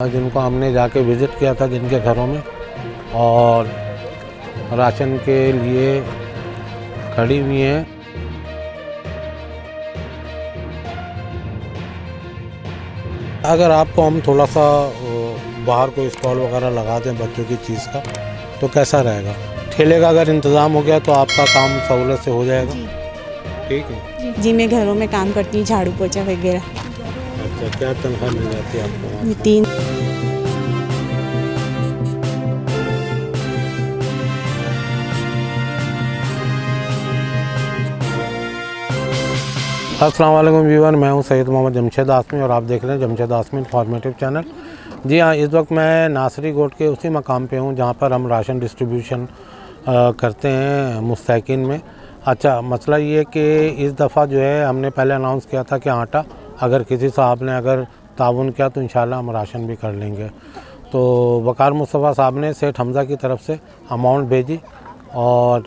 जिनको हमने जाके विज़िट किया था जिनके घरों में, और राशन के लिए खड़ी हुई हैं। अगर आपको हम थोड़ा सा बाहर कोई स्टॉल वगैरह लगा दें बच्चों की चीज़ का, तो कैसा रहेगा? ठेले का अगर इंतज़ाम हो गया तो आपका काम सहूलत से हो जाएगा। ठीक है जी, मैं घरों में काम करती हूँ, झाड़ू पोछा वगैरह। अच्छा, क्या तनख्वाह मिल जाती है आपको वहाँ से? 3। अस्सलाम वालेकुम व्यूअर, मैं हूं सैयद मोहम्मद जमशेद आसमी और आप देख रहे हैं जमशेद आसमी इन्फॉर्मेटिव चैनल। जी हाँ, इस वक्त मैं नासरी गोट के उसी मकाम पे हूं जहां पर हम राशन डिस्ट्रीब्यूशन करते हैं मुस्तहिकीन में। अच्छा, मसला ये है कि इस दफ़ा जो है हमने पहले अनाउंस किया था कि आटा अगर किसी साहब ने अगर ताउन किया तो इंशाल्लाह हम राशन भी कर लेंगे। तो वकार मुस्तफ़ा साहब ने सेठ हमज़ा की तरफ से अमाउंट भेजी, और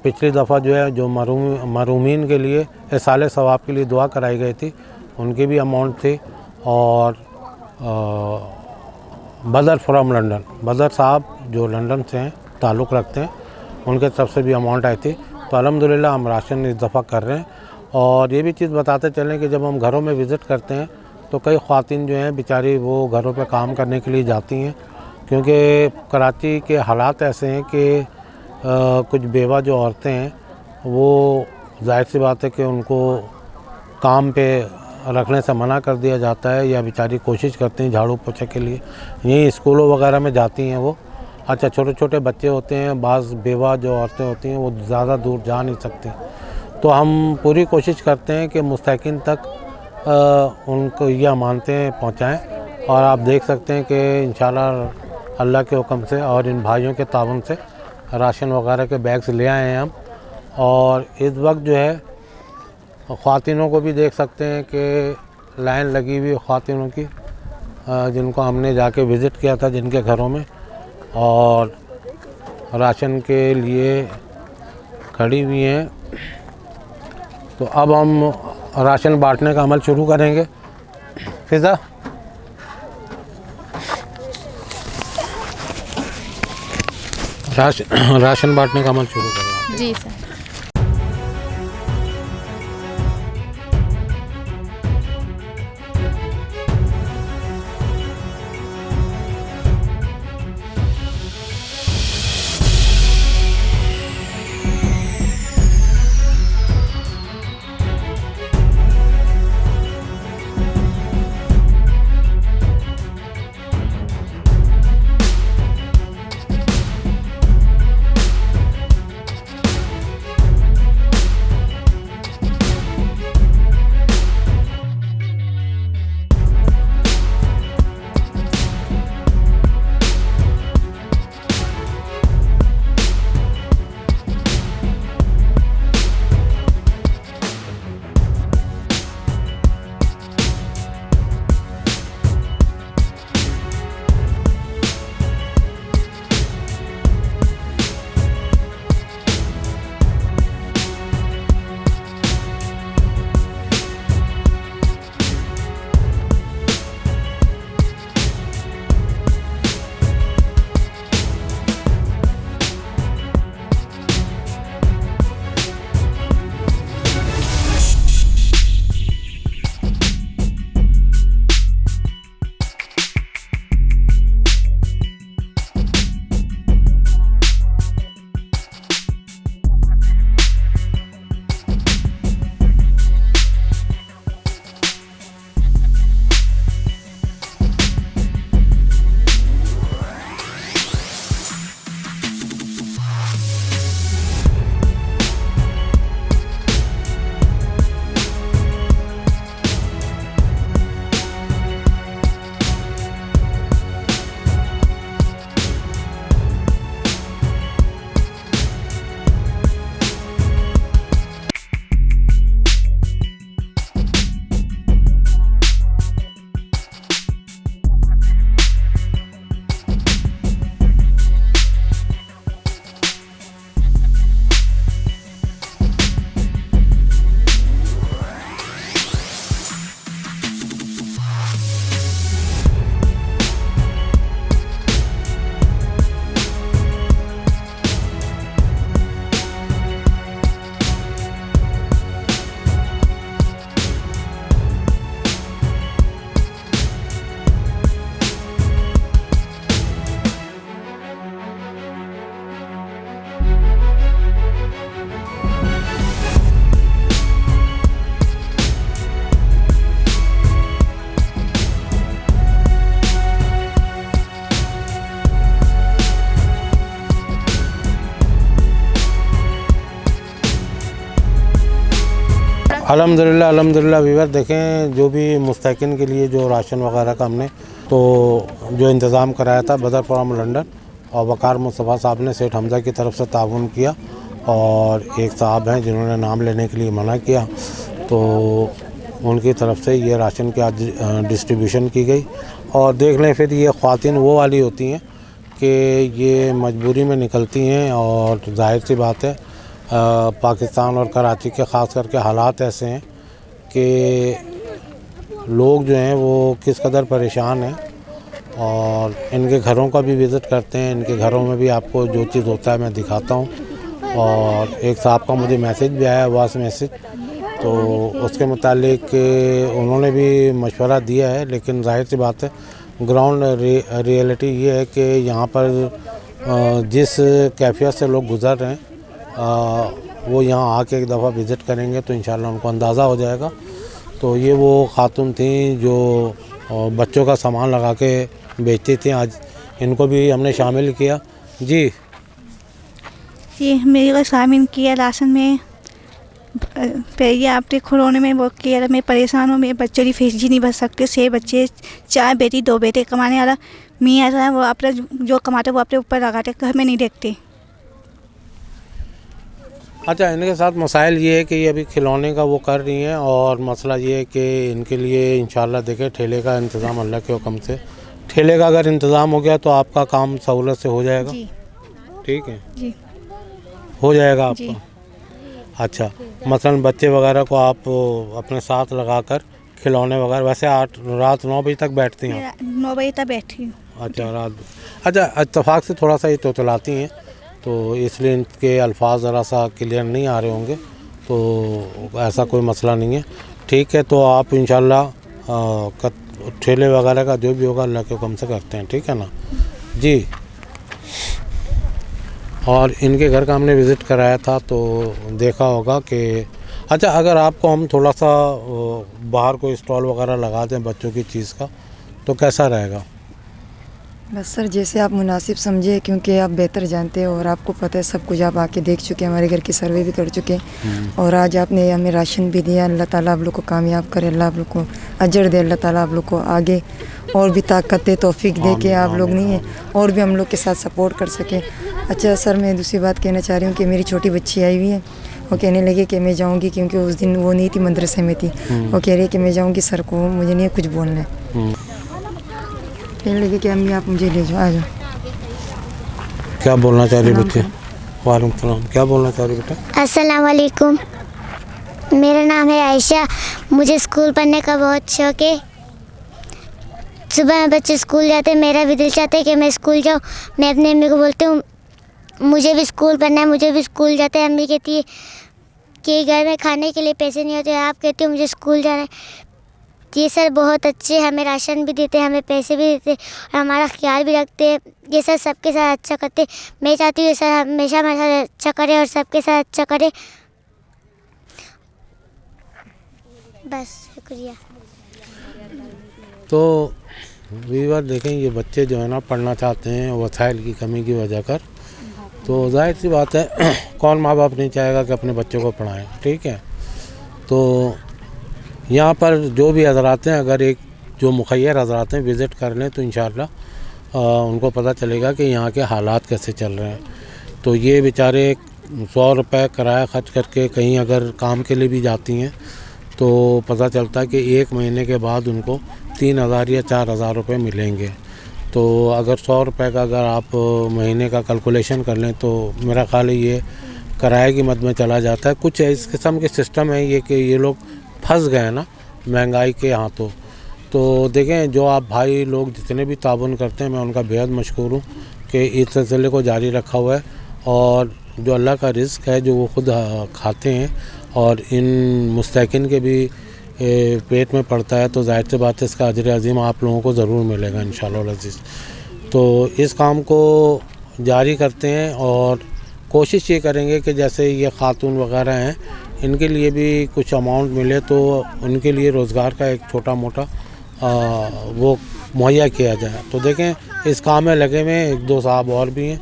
पिछली दफ़ा जो है जो मरूमीन के लिए इसाले सवाब के लिए दुआ कराई गई थी, उनकी भी अमाउंट थी। और बदर फ्रॉम लंदन, बदर साहब जो लंदन से हैं, ताल्लुक़ रखते हैं, उनके तरफ से भी अमाउंट आई थी। तो अल्हम्दुलिल्लाह हम राशन इस दफ़ा कर रहे हैं। और ये भी चीज़ बताते चलें कि जब हम घरों में विज़िट करते हैं तो कई ख़वातीन जो हैं बेचारी वो घरों पे काम करने के लिए जाती हैं, क्योंकि कराची के हालात ऐसे हैं कि कुछ बेवा जो औरतें हैं वो जाहिर सी बात है कि उनको काम पे रखने से मना कर दिया जाता है, या बेचारी कोशिश करती हैं झाड़ू पोछे के लिए, यहीं स्कूलों वगैरह में जाती हैं वो। अच्छा, छोटे छोटे बच्चे होते हैं, बाज़ बेवा जो औरतें होती हैं वो ज़्यादा दूर जा नहीं सकती। तो हम पूरी कोशिश करते हैं कि मुस्तहिकीन तक उनको ये अमानतें पहुँचाएँ। और आप देख सकते हैं कि इंशाल्लाह अल्लाह के हुक्म से और इन भाइयों के ताउन से राशन वगैरह के बैग्स ले आए हैं हम। और इस वक्त जो है ख़वातीनों को भी देख सकते हैं कि लाइन लगी हुई ख़वातीनों की, जिनको हमने जाके विज़िट किया था जिनके घरों में, और राशन के लिए खड़ी हुई हैं। तो अब हम राशन बांटने का अमल शुरू करेंगे। फिज़ा, राशन बांटने का अमल शुरू करें। जी सर। अल्हम्दुलिल्लाह अल्हम्दुलिल्लाह वीवर देखें, जो भी मुस्तकिन के लिए जो राशन वगैरह का हमने तो जो इंतज़ाम कराया था बदर फ्राम लंदन और वकार मुस्तफ़ा साहब ने सेठ हमज़ा की तरफ से ताउन किया, और एक साहब हैं जिन्होंने नाम लेने के लिए मना किया, तो उनकी तरफ से ये राशन की आज डिस्ट्रीब्यूशन की गई। और देख लें फिर ये ख़वातीन वो वाली होती हैं कि ये मजबूरी में निकलती हैं, और जाहिर सी बात है पाकिस्तान और कराची के ख़ास करके हालात ऐसे हैं कि लोग जो हैं वो किस कदर परेशान हैं, और इनके घरों का भी विज़िट करते हैं। इनके घरों में भी आपको जो चीज़ होता है मैं दिखाता हूँ। और एक साहब का मुझे मैसेज भी आया, वॉइस मैसेज, तो उसके मुतालिक उन्होंने भी मशवरा दिया है, लेकिन जाहिर सी बात है ग्राउंड रियलिटी ये है कि यहाँ पर जिस कैफियत से लोग गुज़र रहे हैं वो यहाँ आके एक दफ़ा विज़िट करेंगे तो इंशाल्लाह उनको अंदाज़ा हो जाएगा। तो ये वो खातून थी जो बच्चों का सामान लगा के बेचती थी, आज इनको भी हमने शामिल किया। जी ये मेरे को शामिल किया राशन में, पहले आपने कोरोना में वो किया, मैं परेशान हूँ, मेरे बच्चों की फीस जी नहीं भर सकते। 6 बच्चे, 4 बेटी 2 बेटे, कमाने वाला मियाँ है वो अपना जो कमाते वो अपने ऊपर लगाते, घर में नहीं देखते। अच्छा, इनके साथ मसाइल ये है कि ये अभी खिलौने का वो कर रही हैं, और मसला ये है कि इनके लिए इंशाल्लाह देखें ठेले का इंतज़ाम अल्लाह के हुक्म से, ठेले का अगर इंतज़ाम हो गया तो आपका काम सहूलत से हो जाएगा। जी ठीक है जी हो जाएगा जी। आपका। अच्छा, मसलन बच्चे वगैरह को आप अपने साथ लगाकर खिलौने वगैरह, वैसे रात 9 बजे तक बैठती हैं? 9 बजे तक बैठी हूँ। अच्छा रात, अच्छा इत्तेफाक से थोड़ा सा ये तोतलाती हैं तो इसलिए इनके अल्फाज ज़रा सा क्लियर नहीं आ रहे होंगे, तो ऐसा कोई मसला नहीं है। ठीक है, तो आप इंशाल्लाह ठेले वगैरह का जो भी होगा अल्लाह के हुक्म से करते हैं, ठीक है ना जी। और इनके घर का हमने विज़िट कराया था तो देखा होगा कि अच्छा, अगर आपको हम थोड़ा सा बाहर कोई स्टॉल वगैरह लगा दें बच्चों की चीज़ का तो कैसा रहेगा? बस सर, जैसे आप मुनासिब समझे, क्योंकि आप बेहतर जानते हो और आपको पता है सब कुछ, आप आके देख चुके हैं, हमारे घर की सर्वे भी कर चुके हैं, और आज आपने हमें राशन भी दिया। अल्लाह ताला आप लोग को कामयाब करे, अल्लाह आप लोग को अजर दे, अल्लाह ताला आप लोग को आगे और भी ताकत दे, तौफीक दे कि आप लोग नहीं है और भी हम लोग के साथ सपोर्ट कर सकें। अच्छा सर, मैं दूसरी बात कहना चाह रही हूँ कि मेरी छोटी बच्ची आई हुई है, वो कहने लगे कि मैं जाऊँगी, क्योंकि उस दिन वो नहीं थी, मदरसे में थी, वो कह रही है कि मैं जाऊँगी सर को, मुझे नहीं कुछ बोलना है। कहने लगे कि अम्मी आप मुझे ले जाओ, आ जाओ। क्या बोलना चाह रही बच्चे? वालेकुम सलाम, क्या बोलना चाह रही बेटा? अस्सलाम वालेकुम, मेरा नाम है आयशा, मुझे स्कूल पढ़ने का बहुत शौक़ है। सुबह में बच्चे स्कूल जाते हैं, मेरा भी दिल चाहता है कि मैं स्कूल जाऊँ। मैं अपनी अम्मी को बोलती हूँ मुझे भी स्कूल पढ़ना है, मुझे भी स्कूल जाते हैं। अम्मी कहती है कि घर में खाने के लिए पैसे नहीं होते, आप कहती हो मुझे स्कूल जाना है। ये सर बहुत अच्छे, हमें राशन भी देते हैं, हमें पैसे भी देते हैं और हमारा ख्याल भी रखते हैं। ये सर सबके साथ अच्छा करते हैं। मैं चाहती हूँ सर हमेशा हमारे साथ अच्छा करे और सबके साथ अच्छा करे। बस शुक्रिया। तो वीवर देखें, ये बच्चे जो है ना पढ़ना चाहते हैं वसाइल की कमी की वजह कर, तो जाहिर सी बात है कौन माँ बाप नहीं चाहेगा कि अपने बच्चों को पढ़ाएं, ठीक है। तो यहाँ पर जो भी हज़रात हैं, अगर एक जो मुखैर हज़रात हैं विज़िट कर लें तो इंशाअल्लाह उनको पता चलेगा कि यहाँ के हालात कैसे चल रहे हैं। तो ये बेचारे 100 रुपये किराया खर्च करके कहीं अगर काम के लिए भी जाती हैं तो पता चलता है कि 1 महीने के बाद उनको 3000 या 4000 रुपये मिलेंगे। तो अगर 100 रुपये का अगर आप महीने का कैलकुलेशन कर लें तो मेरा ख़्याल है ये किराए की मद में चला जाता है। कुछ इस किस्म के सिस्टम है ये कि ये लोग फंस गए ना महंगाई के हाथों। तो देखें, जो आप भाई लोग जितने भी ताउन करते हैं मैं उनका बेहद मशकूर हूँ कि इस सिलसिले को जारी रखा हुआ है, और जो अल्लाह का रिज़्क़ है जो वो ख़ुद खाते हैं और इन मुस्तकिन के भी पेट में पड़ता है, तो ज़ाहिर सी बात है इसका अजर अज़ीम आप लोगों को ज़रूर मिलेगा इंशाअल्लाह अज़ीज़। तो इस काम को जारी करते हैं और कोशिश ये करेंगे कि जैसे ये खातून वगैरह हैं इनके लिए भी कुछ अमाउंट मिले तो उनके लिए रोज़गार का एक छोटा मोटा वो मुहैया किया जाए। तो देखें इस काम में लगे हुए 1-2 साहब और भी हैं,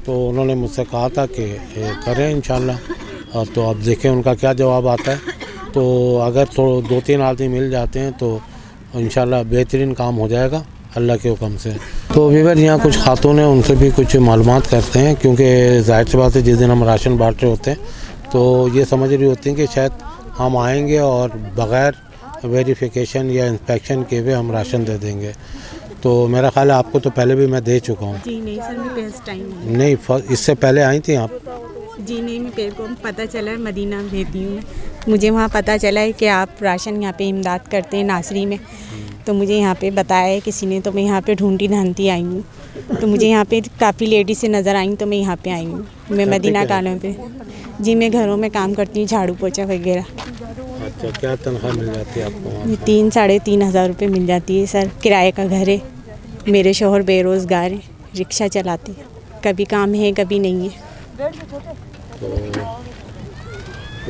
तो उन्होंने मुझसे कहा था कि करें इंशाअल्लाह, और तो अब देखें उनका क्या जवाब आता है। तो अगर थोड़ा 2-3 आदमी मिल जाते हैं तो इंशाल्लाह बेहतरीन काम हो जाएगा अल्लाह के हुक्म से। तो वीवर यहाँ कुछ खातून हैं, उनसे भी कुछ मालूमात करते हैं, क्योंकि जाहिर सी बात है जिस दिन हम राशन बांट रहे होते हैं तो ये समझ रही होती हैं कि शायद हम आएंगे और बग़ैर वेरिफिकेशन या इंस्पेक्शन के हुए हम राशन दे देंगे। तो मेरा ख्याल है आपको तो पहले भी मैं दे चुका हूँ। जी नहीं सर, मैं फर्स्ट टाइम नहीं, इससे पहले आई थी आप? जी नहीं, मेरे को पता चला है, मदीना में रहती हूँ मैं, मुझे वहाँ पता चला है कि आप राशन यहाँ पे इमदाद करते हैं नासरी में, तो मुझे यहाँ पे बताया है किसी ने, तो मैं यहाँ पे ढूंढती ढांढती आई हूँ। तो मुझे यहाँ पे काफ़ी लेडीज से नज़र आई तो मैं यहाँ पे आई हूँ। मैं मदीना कॉलोनी पे, जी मैं घरों में काम करती हूँ, झाड़ू पोछा वगैरह। अच्छा, क्या तनख्वाह मिल जाती है आपको वहाँ? 3-3.5 हज़ार रुपये मिल जाती है सर। किराए का घर है, मेरे शौहर बेरोज़गार हैं, रिक्शा चलाते हैं, कभी काम है कभी नहीं है।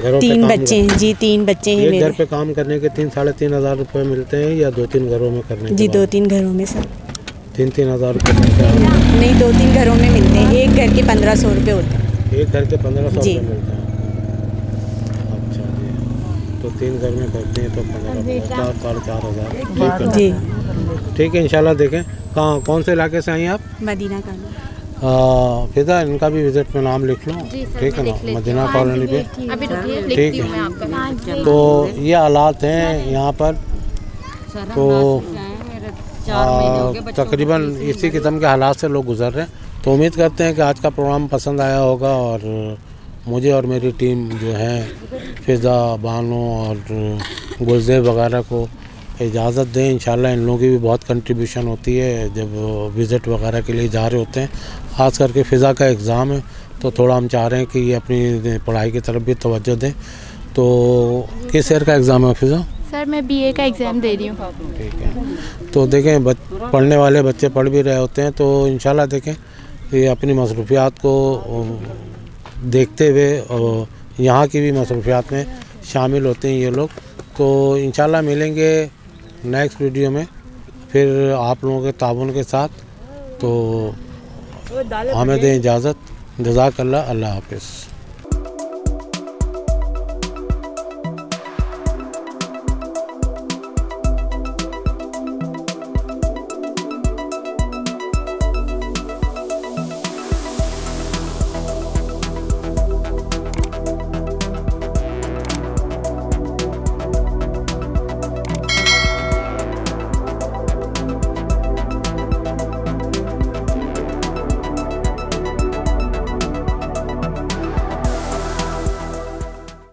घरों पे 3 काम बच्चे हैं जी, 3 बच्चे हैं एक घर मेरे। पे काम करने के 3-3.5 हज़ार रुपये मिलते हैं या 2-3 घरों में करने के जी बाद? 2-3 घरों में सर। 3-3 हज़ार रुपये मिलते हैं? नहीं, 2-3 घरों में मिलते हैं, एक घर के 1500 रुपये होते हैं। एक घर के 1500 जी। रुपये मिलते हैं। अच्छा जी, तो 3 घर में करते हैं तो 15 4-4 हज़ार। ठीक है, जी ठीक है, इंशाल्लाह देखें। कहाँ, कौन से इलाके से आई आप? Medina colony. फिजा, इनका भी विजिट में नाम लिख लो, ठीक है ना, मदीना कॉलोनी पे। ठीक है, तो ये हालात हैं यहाँ पर। तो तकरीबन इसी किस्म के हालात से लोग गुजर रहे हैं। तो उम्मीद करते हैं कि आज का प्रोग्राम पसंद आया होगा और मुझे और मेरी टीम जो है फिज़ा, बानो और गुलज़ेब वगैरह को इजाज़त दें। इंशाल्लाह इन लोगों की भी बहुत कंट्रीब्यूशन होती है जब विज़िट वगैरह के लिए जा रहे होते हैं। ख़ास करके फ़िज़ा का एग्ज़ाम है तो थोड़ा हम चाह रहे हैं कि ये अपनी पढ़ाई की तरफ भी तवज्जो दें। तो किस ईयर का एग्ज़ाम है फ़िज़ा? सर मैं बीए का एग्ज़ाम दे रही हूँ। ठीक है, तो देखें पढ़ने वाले बच्चे पढ़ भी रहे होते हैं, तो इंशाल्लाह देखें ये अपनी मसरूफियात को देखते हुए यहाँ की भी मसरूफियात में शामिल होते हैं ये लोग। तो इंशाल्लाह मिलेंगे नेक्स्ट वीडियो में फिर आप लोगों के ताबन के साथ। तो हमें दें इजाज़त। जज़ाकल्लाह, अल्लाह हाफ़िज़।